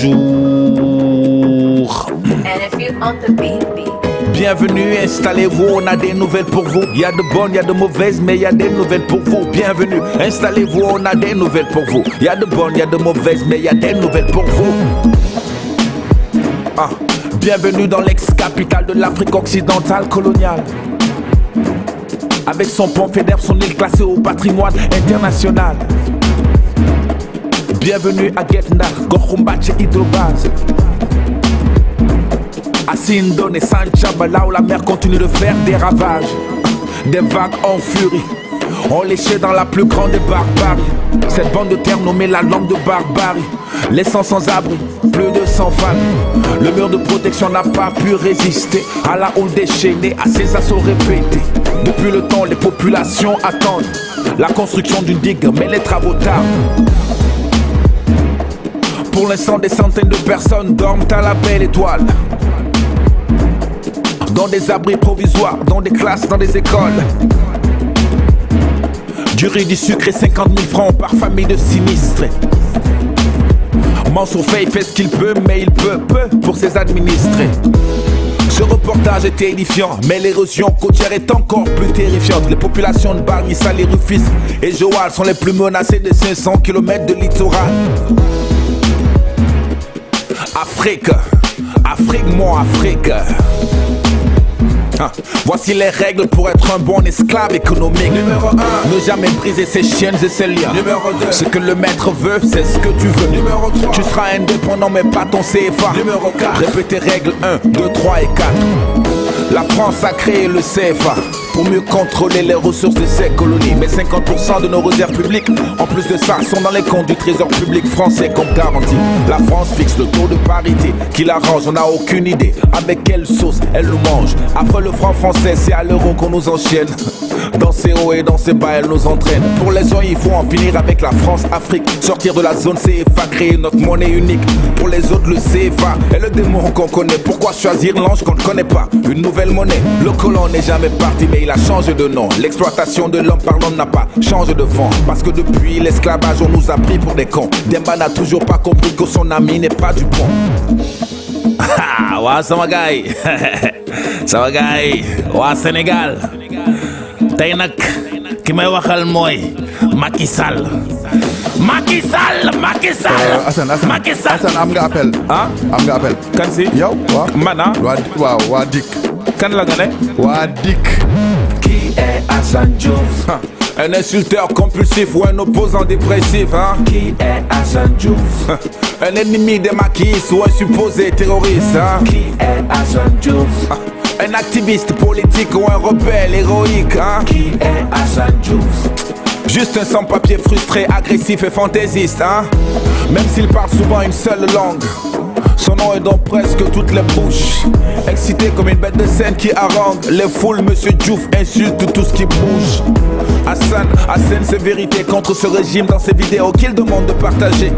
bonjour. Bienvenue, installez-vous, on a des nouvelles pour vous. Il y a de bonnes, il y a de mauvaises, mais il y a des nouvelles pour vous. Bienvenue, installez-vous, on a des nouvelles pour vous. Il y a de bonnes, il y a de mauvaises, mais il y a des nouvelles pour vous. Bienvenue dans l'ex-capitale de l'Afrique occidentale coloniale. Avec son pont fédère, son île classée au patrimoine international. Bienvenue à Guet-Ndar, Gokhumbache Hydrobase. À Sindone et Sanchaba, là où la mer continue de faire des ravages. Des vagues en furie ont léché dans la plus grande des barbaries. Cette bande de terre nommée la lampe de barbarie, laissant sans abri plus de 100 familles. Le mur de protection n'a pas pu résister à la houle déchaînée, à ces assauts répétés. Depuis le temps, les populations attendent la construction d'une digue, mais les travaux tardent. Pour l'instant, des centaines de personnes dorment à la belle étoile, dans des abris provisoires, dans des classes, dans des écoles. Du riz, du sucre et 50 000 francs par famille de sinistrés. Mansour Faye fait ce qu'il peut, mais il peut peu pour ses administrés. Ce reportage est édifiant, mais l'érosion côtière est encore plus terrifiante. Les populations de Bargny, Salé, Rufisque et Joal sont les plus menacées de 500 km de littoral. Afrique, Afrique, mon Afrique. Voici les règles pour être un bon esclave économique. Numéro 1, ne jamais briser ses chaînes et ses liens. Numéro 2, ce que le maître veut, c'est ce que tu veux. Numéro 3, tu seras indépendant mais pas ton CFA. Numéro 4, répétez règles 1, 2, 3 et 4. La France a créé le CFA pour mieux contrôler les ressources de ses colonies. Mais 50% de nos réserves publiques, en plus de ça, sont dans les comptes du trésor public français comme garantie. La France fixe le taux de parité qui l'arrange, on n'a aucune idée avec quelle sauce elle nous mange. Après le franc français, c'est à l'euro qu'on nous enchaîne. Dans ses hauts et dans ses bas, elle nous entraîne. Pour les uns, il faut en finir avec la France-Afrique. Sortir de la zone CFA, créer notre monnaie unique. Pour les autres, le CFA est le démon qu'on connaît. Pourquoi choisir l'ange qu'on ne connaît pas? Une nouvelle monnaie. Le colon n'est jamais parti, mais il a changé de nom. L'exploitation de l'homme par l'homme n'a pas changé de fond. Parce que depuis l'esclavage, on nous a pris pour des cons. Demba n'a toujours pas compris que son ami n'est pas du bon. Waa sama gaay sama gaay waa Sénégal tey nag ki may waxal mooy Macky Sall. Macky Sall, Macky Sall. Assane am nga appel. Am nga appel. Kan si yow waaw man waa Dik. Kan la nga ne? Waa Dik. Qui est Assane Diouf? Un insulteur compulsif ou un opposant dépressif, Qui est Assane Diouf? Un ennemi des maquistes ou un supposé terroriste, Qui est Assane Diouf? Un activiste politique ou un rebelle héroïque, Qui est Assane Diouf? Juste un sans-papier frustré, agressif et fantaisiste, Même s'il parle souvent une seule langue, son nom est dans presque toutes les bouches. Excité comme une bête de scène qui harangue les foules, Monsieur Diouf insulte tout ce qui bouge. Assane ses vérités contre ce régime dans ses vidéos qu'il demande de partager.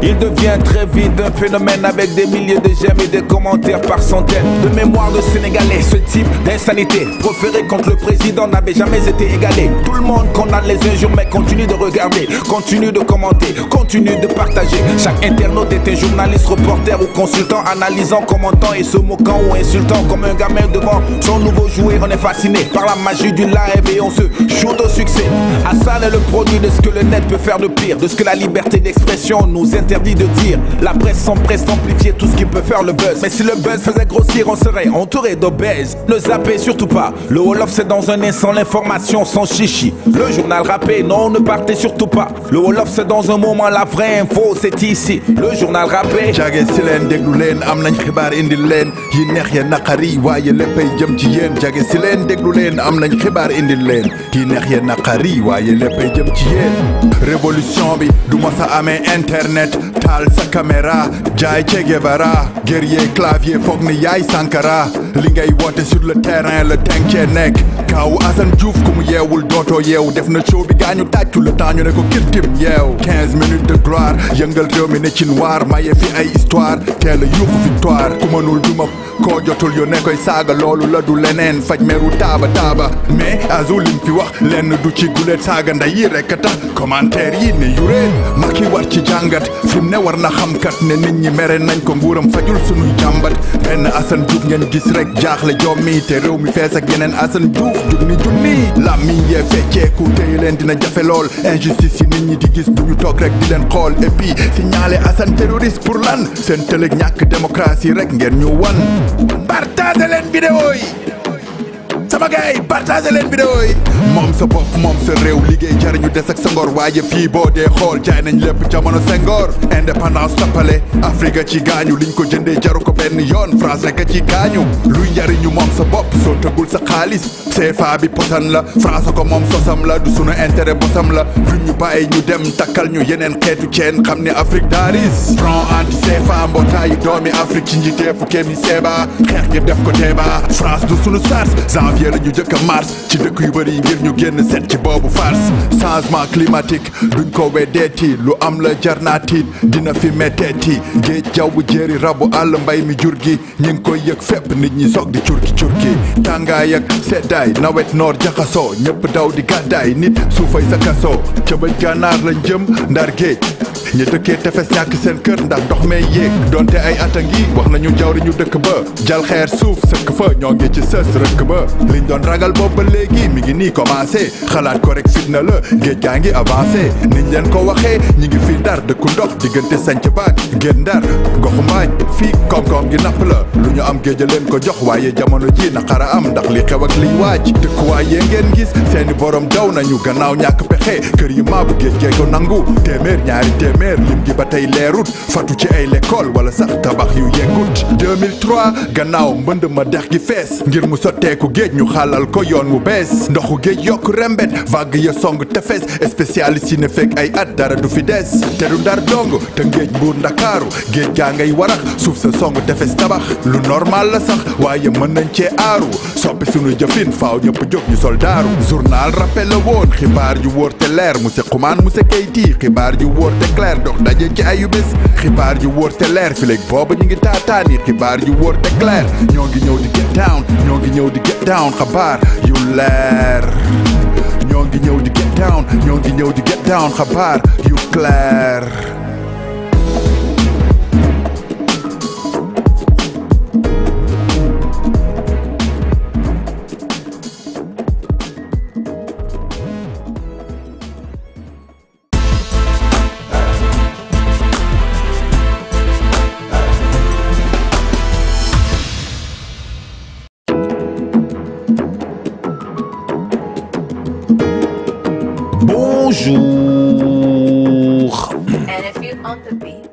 Il devient très vite un phénomène avec des milliers de j'aime et des commentaires par centaines. De mémoire de Sénégalais, ce type d'insanité proféré contre le président n'avait jamais été égalé. Tout le monde condamne les injures mais continue de regarder, continue de commenter, continue de partager. Chaque internaute est un journaliste, reporter ou consultant, analysant, commentant et se moquant ou insultant comme un gamin devant son nouveau jouet. On est fasciné par la magie du live et on se shoot au succès. Assane est le produit de ce que le net peut faire de pire, de ce que la liberté d'expression nous interdit de dire. La presse s'empresse d'amplifier tout ce qui peut faire le buzz. Mais si le buzz faisait grossir, on serait entouré d'obèses. Ne zappez surtout pas, le Wolof c'est dans un instant l'information sans chichi. Le journal rappé, non ne partez surtout pas. Le Wolof c'est dans un moment, la vraie info c'est ici. Le journal rappé. Jage si leen déglu leen am nañ xibaar indil leen yi neex ya naqari waaye léppay jëm ci yéen. Jage si leen déglu leen am nañ xibaar indil leen yi neex ya naqari waaye léppay jëm ci yéen. Révolution bi du ma sa amee internet taal sa caméra jaay Che Guevara guerrier clavier foog ni yaay Sankara li ngay woote sur le terrain le tënk cee nekk kaawu Assane Diouf ku mu yeewul dootoo yeewu def na show bi gaañu tàccu le temps ñu ne ko kirtim yeew 15 minutes de gloire yëngal réew mi ne ci noir maye fi ay histoire teel a yuuxu victoire ku mënul duma koo jotul yo ne koy saaga loolu la du leneen faj meru taaba mais Azou lim fi wax lenn du ci guleet saaga nday yi rek a tax commentaire yi ne yureen Macky war ci jàngat fi mu ne war na xamkat ne nit ñi mere nañ ko nguuram fajul sunuy jàmbat benn Assane Diouf ngeen gis rek jaaxle jommi te réew mi fees ak yeneen Assane Diouf junni làmmiñ yee fecceeku téye leen dina jafe lool injustice yi nit ñi di gis duñu toog rek di leen xool et puis signalé Assane terroriste pour lan seen tëlëg ñàkk démocratie rek ngeen ñu wan partagé leen vidéo yi sama gars yi partagé leen vidéo yi moom sa bopp moom sa réew liggéey jariñu des ak sa ngor waaye fii boo dee xool jaay nañ lépp jamono Senghor indépendance tappale Afrique ci gaañu liñ ko jëndee jaru ko benn yoon France rek a ci gaañu luy njariñu moom sa bopp soo tëggul sa xaalis CFA bi posan la France ko moom sosam la du sunu intérêt bosam la duñ ñu bàyyi ñu dem takkal ñu yeneen xeetu ceen xam ne Afrique daaris franc anti CFA mbootaayu doomi Afrique ci njiteefu Kémi Séba xeex ngir def ko débat France du sunu sars janvier la ñu jëkk a mars ci dëkk yu bëri ngir ñu génn set ci boobu farce changement climatique duñ ko weddeeti lu am la jar naa tiit dina fi metteeti géej jaww jéeri rabu àll mbay mi jur gi ñi ngi koy yëg fépp nit ñi soog di curki tàngaay ak seddaay nawet noor jaxasoo ñëpp daw di gàddaay nit suufay sa kasoo ca bëj gànnaar lañ jëm ndar géej ñu dëkkee tefes ñàkk seen kër ndax ndox mee yéeg donte ay ata ngi wax nañu jawri ñu dëkk ba jal xeer suuf sëkk fa ñoo ngi ci sës rëkk ba liñ doon ragal boobu ba léegi mi ngi nii commencé xalaat ko rek fitna la géej gaa ngi avancé niñ leen ko waxee ñi ngi fii ndar dëkku ndox diggante sanc baag génn ndar goxu mbaaj fii koom-koom gi napp la lu ñu am géej leen ko jox waaye jamono ji naqara am ndax li xew ak liy waaj dëkkuwaay yee ngeen gis seeni borom daw nañu gannaaw ñàkk pexe kër yi maabu géej gee ko nangu téeméer ñaari téeméer lim gi ba tey leerut fatu ci ay l'école wala sax tabax yu yeggut 2003 gannaaw mbënd ma dex gi fees ngir mu sotteeku géej ñu xaalal ko yoon mu bees ndoxu géej yokk rembet vague ya song tefes spécialiste yi ne fekk ay at dara du fi des te du ndar dong te géej mbuur ndakaaru géej gaa ngay warax suuf sa song tefes tabax lu normal la sax waaye mën nañ cee aaru soppi sunu jëfin faaw ñëpp jóg ñu soldaaru journal rappel la woon xibaar yu wóor te leer monsieur Xuman monsieur Keyti xibaar yu wóor te clair dox daje ci ayu bés xibaar yu wóor te leer fi léegi booba ñu ngi taataani xibaar yu wóor te clair ñoo ngi ñëw di get down ñoo ngi ñëw di get down xabaar yu leer ñoo ngi ñëw di get down ñoo ngi ñëw di get down xabaar yu clair Bonjour. And if you on the beat.